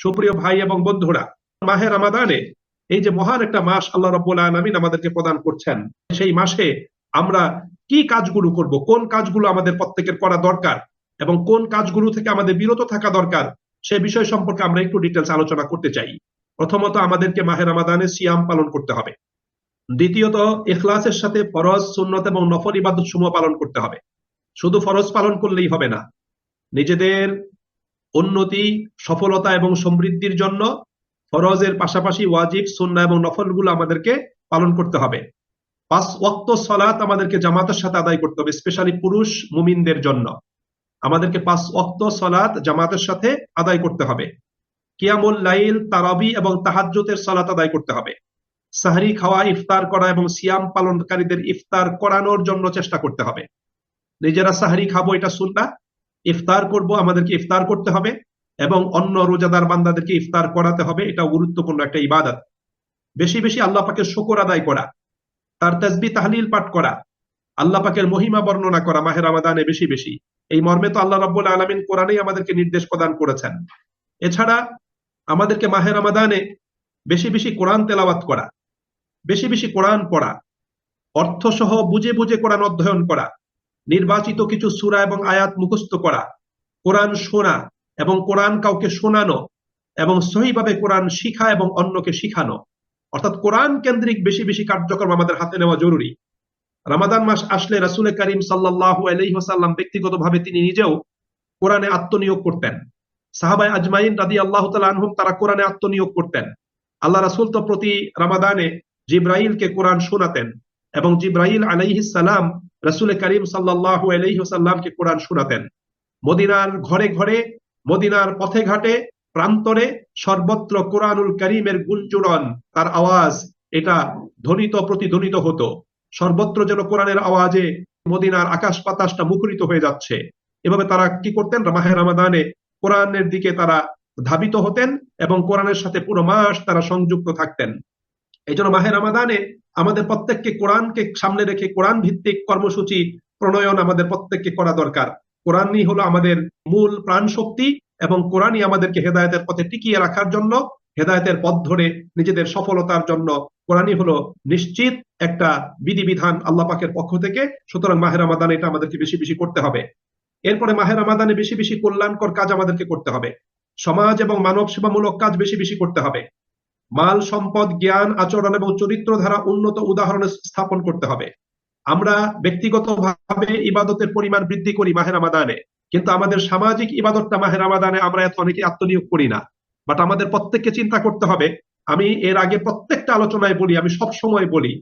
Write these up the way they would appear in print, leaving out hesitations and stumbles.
সুপ্রিয় ভাই এবং বন্ধুরা, মাহে রমাদানে এই যে মহান একটা মাস আল্লাহ রাব্বুল আলামিন আমাদেরকে প্রদান করছেন, সেই মাসে আমরা কি কাজগুলো করব, কোন কাজগুলো আমাদের প্রত্যেকের করা দরকার এবং কোন কাজগুলো থেকে আমাদের বিরত থাকা দরকার, সে বিষয় সম্পর্কে আমরা একটু ডিটেলস আলোচনা করতে চাই। প্রথমত, আমাদেরকে মাহে রমাদানে সিয়াম পালন করতে হবে। দ্বিতীয়ত, ইখলাসের সাথে ফরজ, সুন্নত এবং নফল ইবাদত সমূহ পালন করতে হবে। শুধু ফরজ পালন করলেই হবে না, নিজেদের উন্নতি, সফলতা এবং সমৃদ্ধির জন্য ফরজের পাশাপাশি ওয়াজিব, সুন্নাহ এবং নফলগুলো আমাদেরকে পালন করতে হবে। 5 ওয়াক্ত সালাত আমাদেরকে জামাতের সাথে আদায় করতে হবে, স্পেশালি পুরুষ মুমিনদের জন্য আমাদেরকে 5 ওয়াক্ত সালাত জামাতের সাথে আদায় করতে হবে। কিয়ামুল লাইল, তারাবি এবং তাহাজ্জুদের সালাত আদায় করতে হবে। সাহরি খাওয়া, ইফতার করা এবং সিয়াম পালনকারীদের ইফতার করানোর জন্য চেষ্টা করতে হবে। নিজেরা সাহরি খাবো, এটা সুন্নাহ। ইফতার করব, আমাদেরকে ইফতার করতে হবে এবং অন্য রোজাদার বান্দাদেরকে ইফতার করাতে হবে, এটা গুরুত্বপূর্ণ একটা ইবাদত। বেশি বেশি আল্লাহ পাকের শুকর আদায় করা, তার তাসবিহ তাহলিল পাঠ করা, আল্লাহ পাকের মহিমা বর্ণনা করা মাহে রমাদানে বেশি বেশি। এই মর্মে তো আল্লাহ রাব্বুল আলামিন কোরআনেই আমাদেরকে নির্দেশ প্রদান করেছেন। এছাড়া আমাদেরকে মাহে রমাদানে বেশি বেশি কোরআন তেলাওয়াত করা, বেশি বেশি কোরআন পড়া, অর্থ সহ বুঝে বুঝে কোরআন অধ্যয়ন করা, নির্বাচিত কিছু সূরা এবং আয়াত মুখস্থ করা, কোরআন শোনা এবং কোরআন কাউকে শোনানো এবং সহিভাবে কোরআন শিখা এবং অন্যকে শিখানো, অর্থাৎ কোরআন কেন্দ্রিক বেশি বেশি কার্যক্রম আমাদের হাতে নেওয়া জরুরি। রমাদান মাস আসলে রাসূল করিম সাল্লাল্লাহু আলাইহি ওয়াসাল্লাম ব্যক্তিগতভাবে তিনি নিজেও কোরআনে আত্মনিয়োগ করতেন। সাহাবায়ে আজমাইন রাদিয়াল্লাহু তাআলা আনহুম তারা কোরআনে আত্মনিয়োগ করতেন। আল্লাহ রাসূল তো প্রতি রমাদানে জিবরাইলকে কোরআন শোনাতেন এবং জিবরাইল আলাইহিস সালাম রাসূল করিম সাল্লাল্লাহু আলাইহি ওয়াসাল্লামকে কোরআন শোনাতেন। মদিনার ঘরে ঘরে, মদিনার পথে ঘাটে, প্রান্তরে সর্বত্র কোরআনুল কারীমের গুঞ্জরণ, তার আওয়াজ এটা ধ্বনিত প্রতিধ্বনিত হতো। সর্বত্র যেন কোরআনের আওয়াজে মদিনার আকাশ বাতাসটা মুখরিত হয়ে যাচ্ছে। এভাবে তারা কি করতেন, মাহে রমাদানে কোরআনের দিকে তারা ধাবিত হতেন এবং কোরআনের সাথে পুরো মাস তারা সংযুক্ত থাকতেন। এই জন্য মাহে রমাদানে আমাদের প্রত্যেককে কোরআনকে সামনে রেখে কোরআন ভিত্তিক কর্মসূচি প্রণয়ন আমাদের প্রত্যেককে করা দরকার। কোরআনই হলো আমাদের মূল প্রাণ শক্তি এবং কোরআনই আমাদেরকে হেদায়েতের পথে টিকিয়ে রাখার জন্য, হেদায়েতের পথ ধরে নিজেদের সফলতার জন্য কোরআনই হলো নিশ্চিত একটা বিধিবিধান আল্লাহ পাকের পক্ষ থেকে। সুতরাং মাহে রমাদানে এটা আমাদেরকে বেশি বেশি করতে হবে। এরপরে মাহে রমাদানে বেশি বেশি কল্যাণকর কাজ আমাদেরকে করতে হবে। সমাজ এবং মানব সেবামূলক কাজ বেশি বেশি করতে হবে। মাল সম্পদ, জ্ঞান, আচরণ এবং চরিত্র ধারা উন্নত উদাহরণ স্থাপন করতে হবে। আমরা ব্যক্তিগতভাবে ইবাদতের পরিমাণ বৃদ্ধি করি মাহে রমাদানে, কিন্তু আমাদের সামাজিক ইবাদতটা মাহে রমাদানে আমরা এত অনেকে আত্মনিয়োগ করি না। বাট আমাদের প্রত্যেককে চিন্তা করতে হবে। আমি এর আগে প্রত্যেকটা আলোচনায় বলি, আমি সব সময় বলি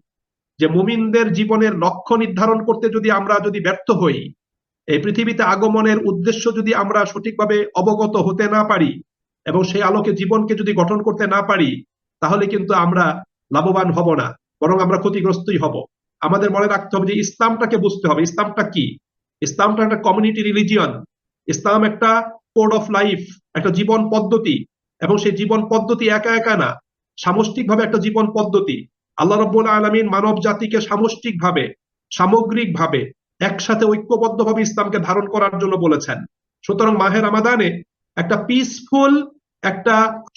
যে মুমিনদের জীবনের লক্ষ্য নির্ধারণ করতে আমরা যদি ব্যর্থ হই, এই পৃথিবীতে আগমনের উদ্দেশ্য যদি আমরা সঠিকভাবে অবগত হতে না পারি এবং সেই আলোকে জীবনকে যদি গঠন করতে না পারি, তাহলে কিন্তু আমরা লাভবান হব না, বরং আমরা ক্ষতিগ্রস্তই হব। আমাদের মনে রাখতে হবে যে ইসলামটাকে বুঝতে হবে। ইসলামটা কি? ইসলামটা একটা কমিউনিটি রিলিজিয়ন। ইসলাম একটা কোড অফ লাইফ, একটা জীবন পদ্ধতি, এবং সেই জীবন পদ্ধতি একা একা না, সামষ্টিকভাবে একটা জীবন পদ্ধতি। আল্লাহ রাব্বুল আলামিন মানব জাতিকে সামষ্টিকভাবে, সামগ্রিকভাবে, একসাথে ঐক্যবদ্ধভাবে ইসলামকে ধারণ করার জন্য বলেছেন। সুতরাং মাহে রমাদানে একটা পিসফুল, একটা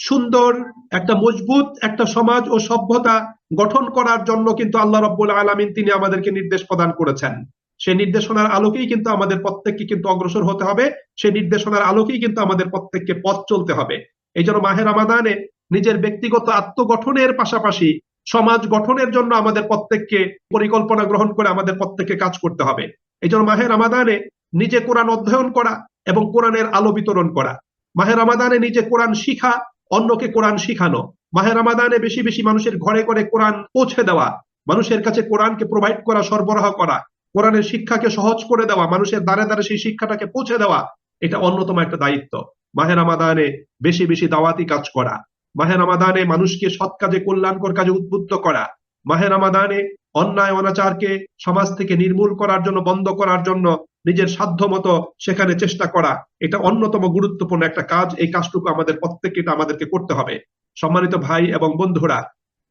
সুন্দর, একটা মজবুত একটা সমাজ ও সভ্যতা গঠন করার জন্য কিন্তু আল্লাহ রাব্বুল আলামিন তিনি আমাদেরকে নির্দেশ প্রদান করেছেন। সেই নির্দেশনার আলোকেই কিন্তু আমাদের প্রত্যেককে কিন্তু অগ্রসর হতে হবে। সেই নির্দেশনার আলোকেই কিন্তু আমাদের প্রত্যেককে পথ চলতে হবে। এই জন্য মাহে রমাদানে নিজের ব্যক্তিগত আত্মগঠনের পাশাপাশি সমাজ গঠনের জন্য আমাদের প্রত্যেককে পরিকল্পনা গ্রহণ করে আমাদের প্রত্যেককে কাজ করতে হবে। এই জন্য মাহে রমাদানে নিজে কোরআন অধ্যয়ন করা এবং কোরআনের আলো বিতরণ করা, মাহে রমাদানে নিজে কোরআন শিখা, অন্যকে কোরআন শিখানো, মাহে রমাদানে বেশি বেশি মানুষের ঘরে ঘরে কোরআন পৌঁছে দেওয়া, মানুষের কাছে কোরআনকে প্রোভাইড করা, সরবরাহ করা, কোরআনের শিক্ষাকে সহজ করে দেওয়া, মানুষের দ্বারে দ্বারে সেই শিক্ষাটাকে পৌঁছে দেওয়া, এটা অন্যতম একটা দায়িত্ব। মাহে রমাদানে বেশি বেশি দাওয়াতি কাজ করা, মাহে রমাদানে মানুষকে সৎ কাজে, কল্যাণকর কাজে উদ্বুদ্ধ করা, মাহে রমাদানে অন্যায় অনাচারকে সমাজ থেকে নির্মূল করার জন্য, বন্ধ করার জন্য নিজের সাধ্য মতো সেখানে চেষ্টা করা, এটা অন্যতম গুরুত্বপূর্ণ একটা কাজ। এই কাজটুকু আমাদের প্রত্যেককে, এটা আমাদেরকে করতে হবে। সম্মানিত ভাই এবং বন্ধুরা,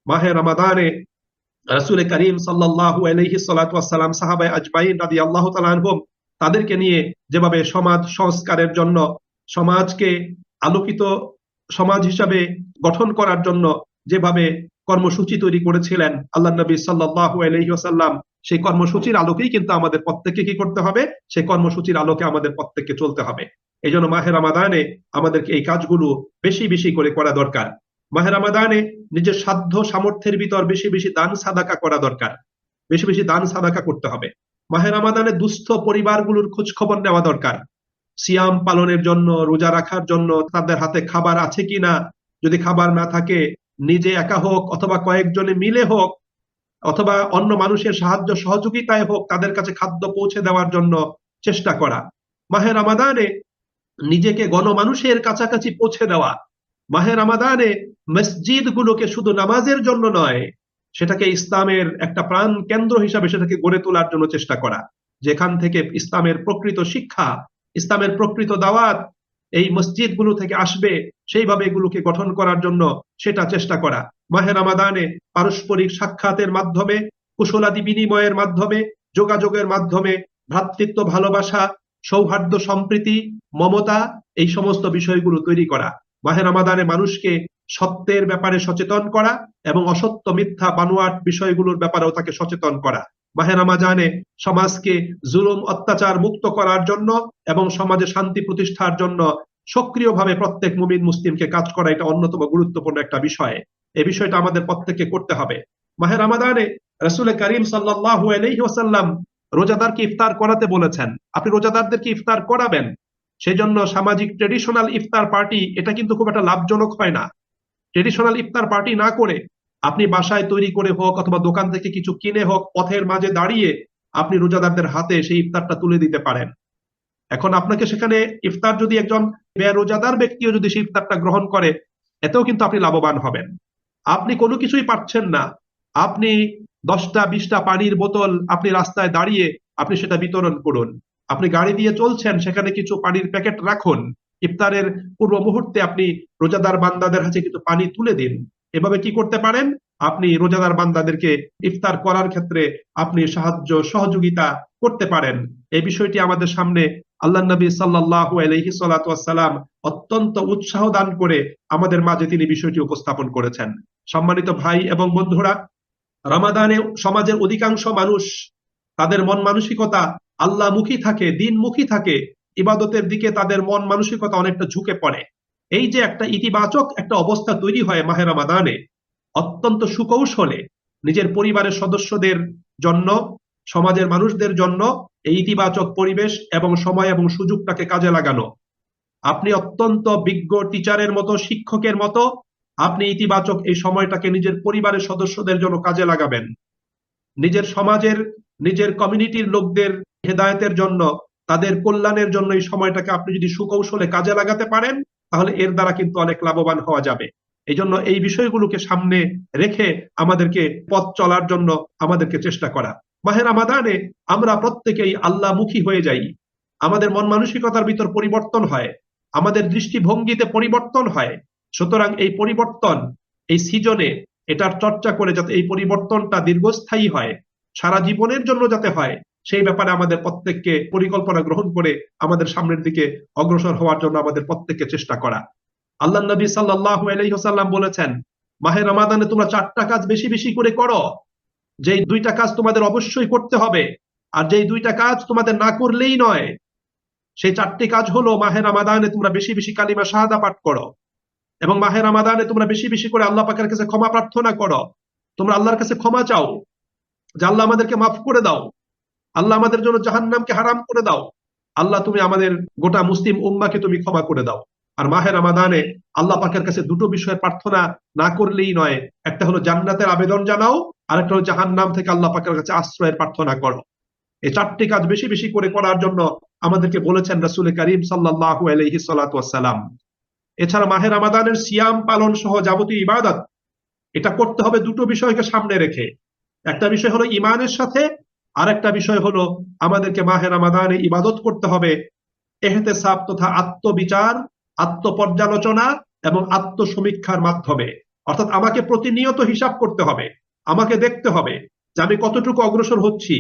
মাহে রমাদানে রাসূল করিম সাল্লাল্লাহু আলাইহি সাল্লাতু ওয়াস সালাম, সাহাবায়ে আজমাইন রাদিয়াল্লাহু তাআলা আনহুম তাদেরকে নিয়ে যেভাবে সমাজ সংস্কারের জন্য, সমাজকে আলোকিত সমাজ হিসাবে গঠন করার জন্য যেভাবে কর্মসূচি তৈরি করেছিলেন আল্লাহ নবী সাল্লাল্লাহু আলাইহি ওয়াসাল্লাম, সেই কর্মসূচির আলোকেই কিন্তু আমাদের প্রত্যেককে কি করতে হবে, সেই কর্মসূচির আলোকে আমাদের প্রত্যেককে চলতে হবে। এই জন্য মাহে রমাদানে আমাদেরকে এই কাজগুলো বেশি বেশি করে করা দরকার। মাহে রমাদানে নিজের সাধ্য সামর্থ্যের ভিতর বেশি বেশি দান সাদাকা করা দরকার, বেশি বেশি দান সাদাকা করতে হবে। মাহে রমাদানে দুস্থ পরিবারগুলোর খোঁজ খবর নেওয়া দরকার, সিয়াম পালনের জন্য, রোজা রাখার জন্য তাদের হাতে খাবার আছে কিনা, যদি খাবার না থাকে নিজে একা হোক অথবা কয়েকজনে মিলে হোক অথবা অন্য মানুষের সাহায্য সহযোগিতায় হোক তাদের কাছে খাদ্য পৌঁছে দেওয়ার জন্য চেষ্টা করা। মাহে রমাদানে নিজেকে গণমানুষের কাছাকাছি পৌঁছে দেওয়া। মাহে রমাদানে মসজিদ গুলোকে শুধু নামাজের জন্য নয়, সেটাকে ইসলামের একটা প্রাণ কেন্দ্র হিসাবে সেটাকে গড়ে তোলার জন্য চেষ্টা করা, যেখান থেকে ইসলামের প্রকৃত শিক্ষা, ইসলামের প্রকৃত দাওয়াত এই মসজিদ গুলো থেকে আসবে, সেইভাবে এগুলোকে গঠন করার জন্য সেটা চেষ্টা করা। মাহে রমাদানে পারস্পরিক সাক্ষাতের মাধ্যমে, কুশলাদি বিনিময়ের মাধ্যমে, যোগাযোগের মাধ্যমে ভ্রাতৃত্ব, ভালোবাসা, সৌহার্দ্য, সম্প্রীতি, মমতা, এই সমস্ত বিষয়গুলো তৈরি করা। মাহে রমাদানে মানুষকে সত্যের ব্যাপারে সচেতন করা এবং অসত্য, মিথ্যা, বানোয়াট বিষয়গুলোর ব্যাপারেও তাকে সচেতন করা। মাহে রমাদানে সমাজকে জুলুম অত্যাচার মুক্ত করার জন্য এবং সমাজে শান্তি প্রতিষ্ঠার জন্য সক্রিয়ভাবে প্রত্যেক মুমিন মুসলিমকে কাজ করা, এটা অন্যতম গুরুত্বপূর্ণ একটা বিষয়। এই বিষয়টা আমাদের প্রত্যেককে করতে হবে। মাহে রমাদানে রাসূল করিম সাল্লাল্লাহু আলাইহি ওয়াসাল্লাম রোজাদারকে ইফতার করাতে বলেছেন, আপনি রোজাদারদেরকে ইফতার করাবেন। সেই জন্য সামাজিক ট্রেডিশনাল ইফতার পার্টি এটা কিন্তু খুব একটা লাভজনক হয় না। ট্রেডিশনাল ইফতার পার্টি না করে আপনি বাসায় তৈরি করে হোক অথবা দোকান থেকে কিছু কিনে হোক, পথের মাঝে দাঁড়িয়ে আপনি রোজাদারদের হাতে সেই ইফতারটা তুলে দিতে পারেন। এখন আপনাকে সেখানে ইফতার যদি একজন বেরোজাদার ব্যক্তিও যদি সেই ইফতারটা গ্রহণ করে, এতেও কিন্তু আপনি লাভবান হবেন। আপনি কোনো কিছুই পাচ্ছেন না, আপনি 10টা 20টা পানির বোতল আপনি রাস্তায় দাঁড়িয়ে আপনি সেটা বিতরণ করুন। আপনি গাড়ি দিয়ে চলছেন, সেখানে কিছু পানির প্যাকেট রাখুন, ইফতারের পূর্ব মুহূর্তে আপনি রোজাদার বান্দাদের হাতে কিছু পানি তুলে দিন। এভাবে কি করতে পারেন, আপনি রোজাদার বান্দাদেরকে ইফতার করার ক্ষেত্রে আপনি সাহায্য সহযোগিতা করতে পারেন। এই বিষয়টি আমাদের সামনে আল্লাহ নবী সাল্লাল্লাহু আলাইহি সাল্লাতু ওয়াসসালাম অত্যন্ত উৎসাহ দান করে আমাদের মাঝে তিনি বিষয়টি উপস্থাপন করেছেন। সম্মানিত ভাই এবং বন্ধুরা, রমাদানে সমাজের অধিকাংশ মানুষ তাদের মন মানসিকতা আল্লাহমুখী থাকে, দিনমুখী থাকে, ইবাদতের দিকে তাদের মন মানসিকতা অনেকটা ঝুঁকে পড়ে। এই যে একটা ইতিবাচক একটা অবস্থা তৈরি হয় মাহে রমাদানে, অত্যন্ত সুকৌশলে নিজের পরিবারের সদস্যদের জন্য, সমাজের মানুষদের জন্য এই ইতিবাচক পরিবেশ এবং সময় এবং সুযোগটাকে কাজে লাগানো। আপনি অত্যন্ত বিজ্ঞ টিচারের মতো, শিক্ষকের মতো আপনি ইতিবাচক এই সময়টাকে নিজের পরিবারের সদস্যদের জন্য কাজে লাগাবেন। নিজের সমাজের, নিজের কমিউনিটির লোকদের হেদায়েতের জন্য, তাদের কল্যাণের জন্য এই সময়টাকে আপনি যদি সুকৌশলে কাজে লাগাতে পারেন, তাহলে এর দ্বারা কিন্তু অনেক লাভবান হওয়া যাবে। এই জন্য এই বিষয়গুলোকে সামনে রেখে আমাদেরকে পথ চলার জন্য আমাদেরকে চেষ্টা করা। মাহে রমাদানে আমরা প্রত্যেকেই আল্লাহমুখী হয়ে যাই, আমাদের মন মানসিকতার ভিতর পরিবর্তন হয়, আমাদের দৃষ্টিভঙ্গিতে পরিবর্তন হয়। সুতরাং এই পরিবর্তন এই সিজনে এটার চর্চা করে যাতে এই পরিবর্তনটা দীর্ঘস্থায়ী হয়, সারা জীবনের জন্য যাতে হয়, সেই ব্যাপারে আমাদের প্রত্যেককে পরিকল্পনা গ্রহণ করে আমাদের সামনের দিকে অগ্রসর হওয়ার জন্য আমাদের প্রত্যেককে চেষ্টা করা। আল্লাহ নবী সাল্লাল্লাহু আলাইহি ওয়াসাল্লাম বলেছেন, মাহে রমাদানে তোমরা 4টা কাজ বেশি বেশি করে করো, যেই 2টা কাজ তোমাদের অবশ্যই করতে হবে, আর যেই 2টা কাজ তোমাদের না করলেই নয়। সেই 4টি কাজ হলো, মাহে রমাদানে তোমরা বেশি বেশি কালিমা শাহাদা পাঠ করো, এবং মাহে রমাদানে তোমরা বেশি বেশি করে আল্লাহ পাকের কাছে ক্ষমা প্রার্থনা করো। তোমরা আল্লাহর কাছে ক্ষমা চাও যে আল্লাহ আমাদেরকে মাফ করে দাও, আল্লাহ আমাদের জন্য জাহান্নামকে হারাম করে দাও, আল্লাহ তুমি আমাদের গোটা মুসলিম উম্মাহকে তুমি ক্ষমা করে দাও। আর মাহে রমাদানে আল্লাহ পাকের কাছে দুটো বিষয় প্রার্থনা না করলেই নয়, একটা হলো জান্নাতের আবেদন জানাও, আর একটা হলো জাহান্নাম থেকে আল্লাহ পাকের কাছে আশ্রয়ের প্রার্থনা করো। এই 4টি কাজ বেশি বেশি করে করার জন্য আমাদেরকে বলেছেন রাসূল করিম সাল্লাল্লাহু আলাইহি সাল্লাতু ওয়াসসালাম। এছাড়া মাহে রমাদানের সিয়াম পালন সহ যাবতীয় ইবাদত, এটা করতে হবে দুটো বিষয়কে সামনে রেখে। একটা বিষয় হলো ঈমানের সাথে, আর একটা বিষয় হলো আমাদেরকে মাহে রমাদানে ইবাদত করতে হবে ইহতিসাব তথা আত্মবিচার, আত্মপর্যালোচনা এবং আত্মসমীক্ষার মাধ্যমে। অর্থাৎ আমাকে প্রতিনিয়ত হিসাব করতে হবে, আমাকে দেখতে হবে যে আমি কতটুকু অগ্রসর হচ্ছি,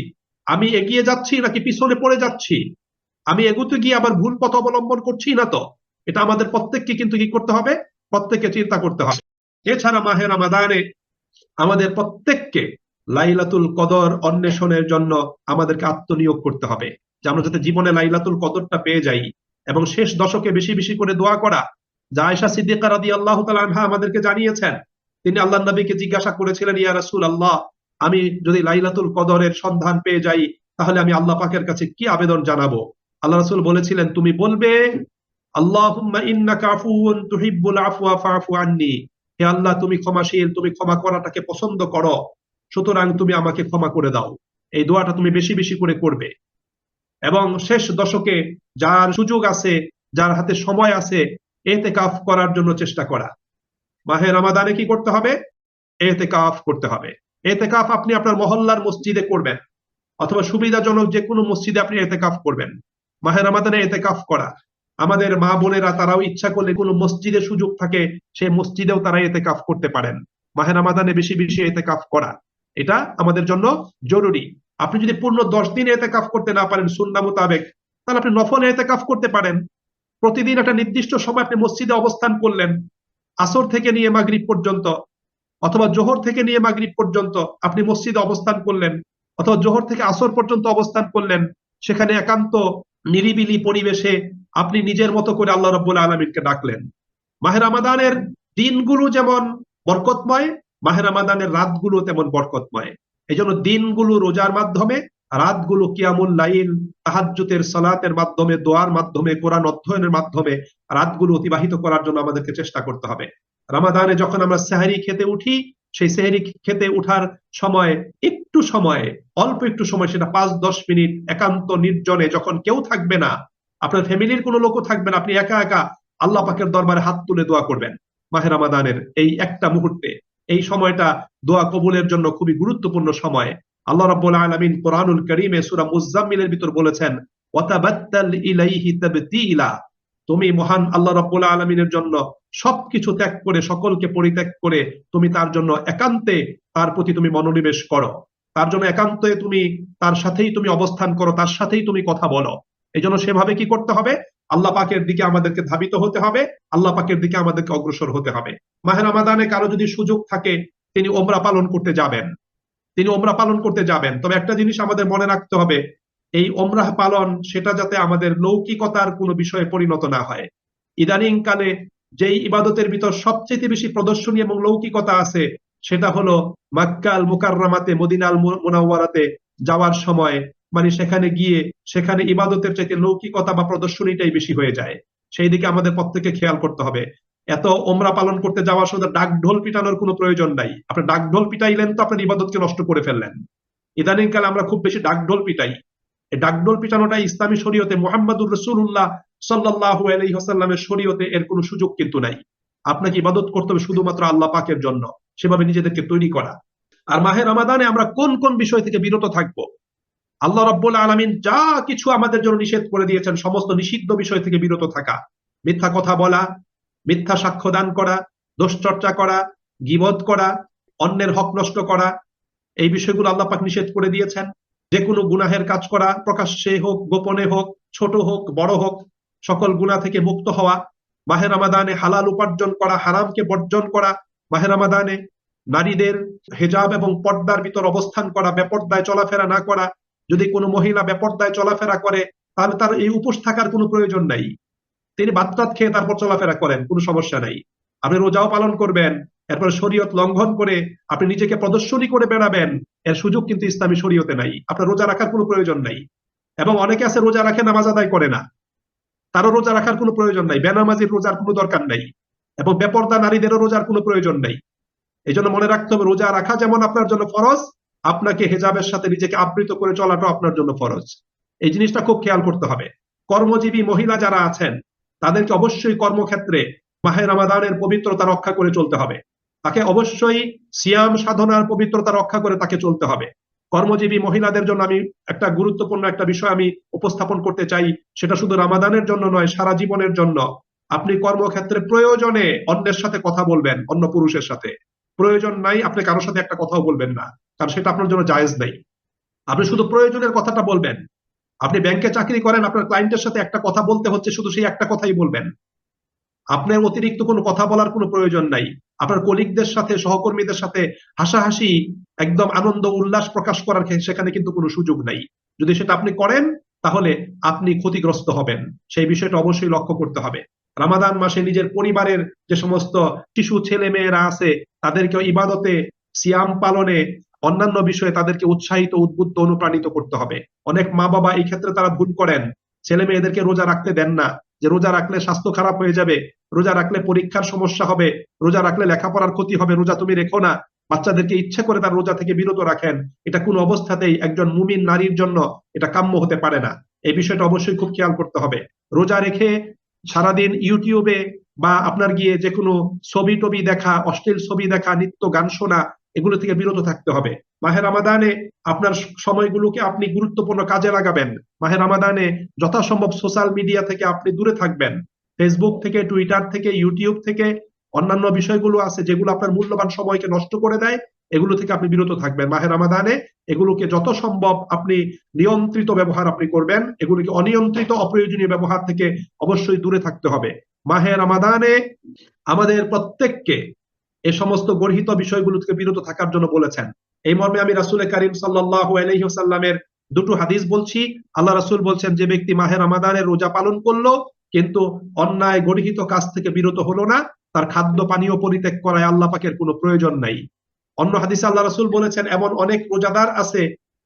আমি এগিয়ে যাচ্ছি নাকি পিছনে পড়ে যাচ্ছি, আমি এগোতে গিয়ে আবার ভুল পথ অবলম্বন করছি না তো। এটা আমাদের প্রত্যেককে কিন্তু কি করতে হবে, প্রত্যেককে চিন্তা করতে হবে। এছাড়া মাহে রমাদানে আমাদের প্রত্যেককে লাইলাতুল কদর অন্বেষণের জন্য আমাদেরকে আত্মনিয়োগ করতে হবে, যে আমরা যাতে জীবনে লাইলাতুল কদরটা পেয়ে যাই। এবং শেষ দশকে বেশি বেশি করে দোয়া করা, যা আয়েশা সিদ্দিকা রাদিয়াল্লাহু তাআলা আনহা আমাদেরকে জানিয়েছেন। তিনি আল্লাহর নবীকে জিজ্ঞাসা করেছিলেন, ইয়া রাসূলুল্লাহ, আমি যদি লাইলাতুল কদরের সন্ধান পেয়ে যাই তাহলে আমি আল্লাহ পাকের কাছে কি আবেদন জানাবো? আল্লাহ রাসূল বলেছিলেন, তুমি বলবে, আল্লাহুম্মা ইন্নাকা আফুউন তুহিব্বুল আফওয়া ফাফু আন্নি, হে আল্লাহ তুমি ক্ষমাশীল, তুমি ক্ষমা করাটাকে পছন্দ করো, সুতরাং তুমি আমাকে ক্ষমা করে দাও। এই দোয়াটা তুমি বেশি বেশি করে করবে। এবং শেষ দশকে যার সুযোগ আছে, যার হাতে সময় আছে, এতেকাফ করার জন্য চেষ্টা করা। মাহে রমাদানে কি করতে হবে? এতেকাফ করতে হবে। এতেকাফ আপনি আপনার মহল্লার মসজিদে করবেন, অথবা সুবিধাজনক যে কোনো মসজিদে আপনি এতেকাফ করবেন। মাহে রমাদানে এতেকাফ করা, আমাদের মা বোনেরা তারাও ইচ্ছা করলে কোনো মসজিদে সুযোগ থাকে সেই মসজিদেও তারা এতেকাফ করতে পারেন। মাহে রমাদানে বেশি বেশি এতেকাফ করা, এটা আমাদের জন্য জরুরি। আপনি যদি পূর্ণ 10 দিন এতেকাফ করতে না পারেন সুন্নাহ মোতাবেক, তাহলে আপনি নফল এতেকাফ করতে পারেন। প্রতিদিন একটা নির্দিষ্ট সময় আপনি মসজিদে অবস্থান করলেন, আসর থেকে নিয়ে মাগরিব পর্যন্ত, অথবা জোহর থেকে নিয়ে মাগরিব পর্যন্ত আপনি মসজিদে অবস্থান করলেন, অথবা জোহর থেকে আসর পর্যন্ত অবস্থান করলেন। সেখানে একান্ত নিরিবিলি পরিবেশে আপনি নিজের মতো করে আল্লাহ রাব্বুল আলামিনকে ডাকলেন। মাহে রমাদানের দিনগুলো যেমন বরকতময়, মাহে রমাদানের রাতগুলো তেমন বরকতময়। এই জন্য দিনগুলো রোজার মাধ্যমে, রাতগুলো কিয়ামুল লাইল, তাহাজ্জুদের সালাতের মাধ্যমে, দোয়ার মাধ্যমে, কোরআন অধ্যয়নের মাধ্যমে রাতগুলো অতিবাহিত করার জন্য আমাদেরকে চেষ্টা করতে হবে। রমাদানে যখন আমরা সেহরি খেতে উঠি, সেই সেহরি খেতে উঠার সময় একটু সময়, অল্প একটু সময়, সেটা 5-10 মিনিট একান্ত নির্জনে, যখন কেউ থাকবে না, আপনার ফ্যামিলির কোনো লোকও থাকবে না, আপনি একা একা আল্লাহ পাকের দরবারে হাত তুলে দোয়া করবেন। মাহে রমাদানের এই একটা মুহূর্তে, এই সময়টা দোয়া কবুলের জন্য খুবই গুরুত্বপূর্ণ সময়। আল্লাহ রাব্বুল আলামিন কোরআনুল কারীমে সূরা মুজাম্মিলের ভিতর বলেছেন, ওয়াতাবাত্তাল ইলাইহি তাবতিলা, তুমি মহান আল্লাহ রাব্বুল আলামিনের জন্য সবকিছু ত্যাগ করে, সকলকে পরিত্যাগ করে তুমি তার জন্য একান্তে, তার প্রতি তুমি মনোনিবেশ করো, তার জন্য একান্তে তুমি তার সাথেই তুমি অবস্থান করো, তার সাথেই তুমি কথা বলো। এই জন্য সেভাবে কি করতে হবে? আল্লাহ পাকের দিকে আমাদেরকে ধাবিত হতে হবে, আল্লাহ পাকের দিকে আমাদেরকে অগ্রসর হতে হবে। মাহে রমাদানে কারো যদি সুযোগ থাকে তিনি ওমরা পালন করতে যাবেন, তিনি ওমরা পালন করতে যাবেন। তবে একটা জিনিস আমাদের মনে রাখতে হবে, এই ওমরাহ পালন সেটা যাতে আমাদের লৌকিকতার কোনো বিষয়ে পরিণত না হয়। ইদানিং কালে যেই ইবাদতের ভিতর সবচেয়ে বেশি প্রদর্শনী এবং লৌকিকতা আছে, সেটা হলো মক্কা আল মুকাররমাতে, মদিনা আল মুনাওয়ারাতে যাওয়ার সময়, মানে সেখানে গিয়ে সেখানে ইবাদতের চাইতে লৌকিকতা বা প্রদর্শনীটাই বেশি হয়ে যায়। সেই দিকে আমাদের প্রত্যেককে খেয়াল করতে হবে। এত ওমরা পালন করতে যাওয়ার সময় ডাক ঢোল পিটানোর কোনো প্রয়োজন নাই। আপনি ডাক ঢোল পিটাইলেন তো আপনার ইবাদতকে নষ্ট করে ফেললেন। ইদানিং কালে আমরা খুব বেশি ডাক ঢোল পিটাই। এই ডাক ঢোল পিটানোটা ইসলামী শরীয়তে, মুহাম্মদুর রাসূলুল্লাহ সাল্লাল্লাহু আলাইহি ওয়াসাল্লামের শরীয়তে এর কোনো সুযোগ কিন্তু নাই। আপনাকে ইবাদত করতে হবে শুধুমাত্র আল্লাহ পাকের জন্য, সেভাবে নিজেদেরকে তৈরি করা। আর মাহে রমাদানে আমরা কোন কোন বিষয় থেকে বিরত থাকবো? আল্লাহ রাব্বুল আলামিন যা কিছু আমাদের জন্য নিষেধ করে দিয়েছেন, সমস্ত নিষিদ্ধ বিষয় থেকে বিরত থাকা। মিথ্যা কথা বলা, মিথ্যা সাক্ষ্য দান করা, দোষচর্চা করা, গীবত করা, অন্যের হক নষ্ট করা, এই বিষয়গুলো আল্লাহ পাক নিষেধ করে দিয়েছেন। যে কোনো গুনাহের কাজ করা, প্রকাশ্যে হোক গোপনে হোক, ছোট হোক বড় হোক, সকল গুনাহ থেকে মুক্ত হওয়া। মাহে রমাদানে হালাল উপার্জন করা, হারামকে বর্জন করা। মাহে রমাদানে নারীদের হিজাব এবং পর্দার ভিতর অবস্থান করা, বেপর্দায় চলাফেরা না করা। যদি কোনো মহিলা বেপর্দায় চলাফেরা করে তাহলে তার এই উপোস থাকার কোনো প্রয়োজন নাই, তিনি ভাত টাত খেয়ে তারপর চলাফেরা করেন, কোনো সমস্যা নাই। আপনি রোজাও পালন করবেন, এরপর শরীয়ত লঙ্ঘন করে আপনি নিজেকে প্রদর্শনী করে বেড়াবেন, এর সুযোগ কিন্তু ইসলামী শরীয়তে নাই। আপনার রোজা রাখার কোনো প্রয়োজন নাই। এবং অনেকে আছে রোজা রাখে নামাজ আদায় করে না, তারও রোজা রাখার কোনো প্রয়োজন নাই। বেনামাজির রোজার কোনো দরকার নাই, এবং বেপর্দা নারীদেরও রোজার কোনো প্রয়োজন নাই। এই জন্য মনে রাখতে হবে, রোজা রাখা যেমন আপনার জন্য ফরজ, আপনাকে হেজাবের সাথে নিজেকে আবৃত করে চলাটাও আপনার জন্য ফরজ। এই জিনিসটা খুব খেয়াল করতে হবে। কর্মজীবী মহিলা যারা আছেন তাদেরকে অবশ্যই কর্মক্ষেত্রে মাহে রমাদানের পবিত্রতা রক্ষা করে চলতে হবে। তাকে অবশ্যই সিয়াম সাধনার পবিত্রতা রক্ষা করে তাকে চলতে হবে। কর্মজীবী মহিলাদের জন্য আমি একটা গুরুত্বপূর্ণ একটা বিষয় আমি উপস্থাপন করতে চাই, সেটা শুধু রমাদানের জন্য নয়, সারা জীবনের জন্য। আপনি কর্মক্ষেত্রে প্রয়োজনে অন্যের সাথে কথা বলবেন, অন্য পুরুষের সাথে। প্রয়োজন নাই আপনি কারোর সাথে একটা কথাও বলবেন না, কারণ সেটা আপনার জন্য জায়েজ নেই। আপনি শুধু প্রয়োজনের কথাটা বলবেন। আপনি ব্যাংকে চাকরি করেন, আপনার ক্লায়েন্টের সাথে একটা কথা বলতে হচ্ছে, শুধু সেই একটা কথাই বলবেন। আপনার অতিরিক্ত কোনো কথা বলার কোনো প্রয়োজন নাই। আপনার কলিগদের সাথে, সহকর্মীদের সাথে হাসাহাসি, একদম আনন্দ উল্লাস প্রকাশ করার সেখানে কিন্তু কোনো সুযোগ নাই। যদি সেটা আপনি করেন তাহলে আপনি ক্ষতিগ্রস্ত হবেন। সেই বিষয়টা অবশ্যই লক্ষ্য করতে হবে। রামাদান মাসে নিজের পরিবারের যে সমস্ত শিশু ছেলে মেয়েরা আছে তাদেরকে ইবাদতে, সিয়াম পালনে, অন্যান্য বিষয়ে তাদেরকে উৎসাহিত, উদ্বুদ্ধ, অনুপ্রাণিত করতে হবে। অনেক মা বাবা এই ক্ষেত্রে তারা ভুল করেন, ছেলে মেয়েদেরকে রোজা রাখতে দেন না, যে রোজা রাখলে স্বাস্থ্য খারাপ হয়ে যাবে, রোজা রাখলে পরীক্ষার সমস্যা হবে, রোজা রাখলে লেখাপড়ার ক্ষতি হবে, রোজা তুমি রেখো না। বাচ্চাদেরকে ইচ্ছে করে তার রোজা থেকে বিরত রাখেন। এটা কোন অবস্থাতেই একজন মুমিন নারীর জন্য এটা কাম্য হতে পারে না। এই বিষয়টা অবশ্যই খুব খেয়াল করতে হবে। রোজা রেখে সারাদিন ইউটিউবে বা আপনার গিয়ে যে কোনো ছবি টবি দেখা, অশ্লীল ছবি দেখা, নৃত্য গান শোনা, এগুলো থেকে বিরত থাকতে হবে। মাহে রমাদানে আপনার সময়গুলোকে আপনি গুরুত্বপূর্ণ কাজে লাগাবেন। মাহে রমাদানে যথাসম্ভব সোশ্যাল মিডিয়া থেকে আপনি দূরে থাকবেন। ফেসবুক থেকে, টুইটার থেকে, ইউটিউব থেকে, অন্যান্য বিষয়গুলো আছে যেগুলো আপনার মূল্যবান সময়কে নষ্ট করে দেয়, এগুলো থেকে আপনি বিরত থাকবেন। মাহে রমাদানে এগুলোকে যত সম্ভব আপনি নিয়ন্ত্রিত ব্যবহার আপনি করবেন। এগুলোকে অনিয়ন্ত্রিত অপ্রয়োজনীয় ব্যবহার থেকে অবশ্যই দূরে থাকতে হবে। মাহে রমাদানে আমাদের প্রত্যেককে এ সমস্ত গর্হিত বিষয়গুলো থেকে বিরত থাকার জন্য বলেছেন। এই মর্মে আমি রাসূল করিম সাল্লাল্লাহু আলাইহি ওয়াসাল্লামের দুটো হাদিস বলছি। আল্লাহ রাসূল বলছেন, যে ব্যক্তি মাহে রমাদানের রোজা পালন করলো কিন্তু অন্যায় গর্হিত কাজ থেকে বিরত হলো না, তার খাদ্য পানীয় পরিত্যাগ করায় আল্লাহ পাকের কোনো প্রয়োজন নাই। অন্য হাদিসে আল্লাহ রাসূল বলেছেন, এমন অনেক রোজাদার আছে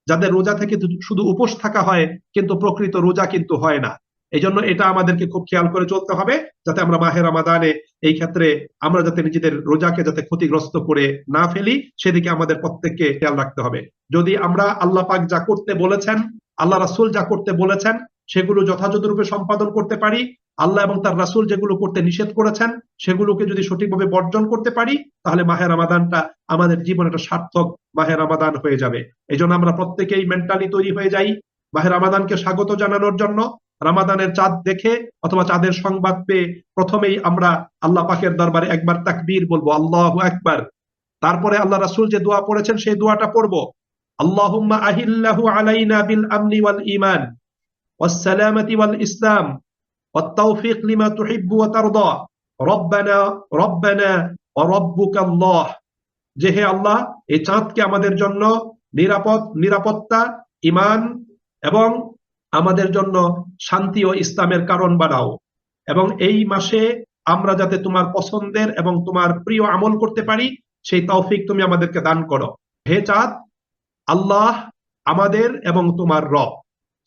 যাদের রোজা থেকে শুধু উপোস থাকা হয় কিন্তু প্রকৃত রোজা কিন্তু হয় না। এই জন্য এটা আমাদেরকে খুব খেয়াল করে চলতে হবে, যাতে আমরা মাহে রমাদানে এই ক্ষেত্রে আমরা যাতে নিজেদের রোজাকে যাতে ক্ষতিগ্রস্ত করে না ফেলি, সেদিকে আমাদের প্রত্যেককে খেয়াল রাখতে হবে। যদি আমরা আল্লাহ পাক যা করতে বলেছেন, আল্লাহ রাসূল যা করতে বলেছেন, সেগুলো যথাযথ রূপে সম্পাদন করতে পারি, আল্লাহ এবং তার রাসূল যেগুলো করতে নিষেধ করেছেন সেগুলোকে যদি সঠিকভাবে বর্জন করতে পারি, তাহলে মাহে রমাদানটা আমাদের জীবনে একটা সার্থক মাহে রমাদান হয়ে যাবে। এই জন্য আমরা প্রত্যেকেই মেন্টালি তৈরি হয়ে যাই মাহে রমাদানকে স্বাগত জানানোর জন্য। রমাদানের চাঁদ দেখে অথবা চাঁদের সংবাদ পেয়ে প্রথমেই আমরা আল্লাহ পাকের দরবারে একবার তাকবীর বলবো, আল্লাহু আকবার। তারপরে আল্লাহ রাসূল যে দোয়া পড়েছেন সেই দোয়াটা পড়বো, আল্লাহুম্মা আহিল্লাহু আলাইনা বিল আমনি ওয়াল ঈমান ওয়াস সালামাতি ওয়াল ইসলাম ওয়াত তাওফীক লিমা তুহিব্বু ওয়া তারদা রব্বানা রব্বানা ওয়া রাব্বুকাল্লাহ। যে হে আল্লাহ, এই চাঁদকে আমাদের জন্য নিরাপত্তা, ঈমান এবং আমাদের জন্য শান্তি ও ইসলামের কারণ বানাও, এবং এই মাসে আমরা যাতে তোমার পছন্দের এবং তোমার প্রিয় আমল করতে পারি সেই তৌফিক তুমি আমাদেরকে দান করো। হে চাঁদ, আল্লাহ আমাদের এবং তোমার রব।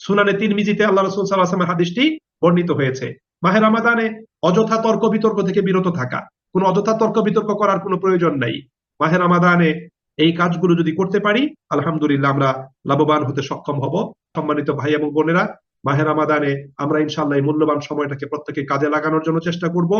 সুনানে তিরমিজিতে আল্লাহ রাসূল সাল্লাল্লাহু আলাইহি ওয়াসাল্লাম হাদিসটি বর্ণিত হয়েছে। মাহে রমাদানে অযথা তর্ক বিতর্ক থেকে বিরত থাকা, কোনো অযথা তর্ক বিতর্ক করার কোনো প্রয়োজন নাই। মাহে রমাদানে এই কাজগুলো যদি করতে পারি, আলহামদুলিল্লাহ আমরা লাভবান হতে সক্ষম হব। সম্মানিত ভাই এবং বোনেরা, মাহে রমাদানে আমরা ইনশাআল্লাহ এই মূল্যবান সময়টাকে প্রত্যেকে কাজে লাগানোর জন্য চেষ্টা করব,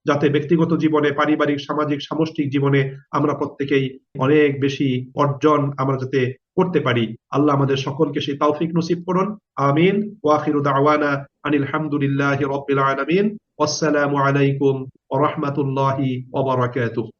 যাতে ব্যক্তিগত জীবনে, পারিবারিক, সামাজিক, সামষ্টিক জীবনে আমরা প্রত্যেকেই অনেক বেশি অর্জন আমরা যাতে করতে পারি। আল্লাহ আমাদের সকলকে সেই তৌফিক নসিব করুন। আমিন। ওয়া আখিরু দাওয়ানা আনিল হামদুলিল্লাহি রাব্বিল আলামিন। আসসালামু আলাইকুম ওয়া রাহমাতুল্লাহি ওয়া বারাকাতুহু।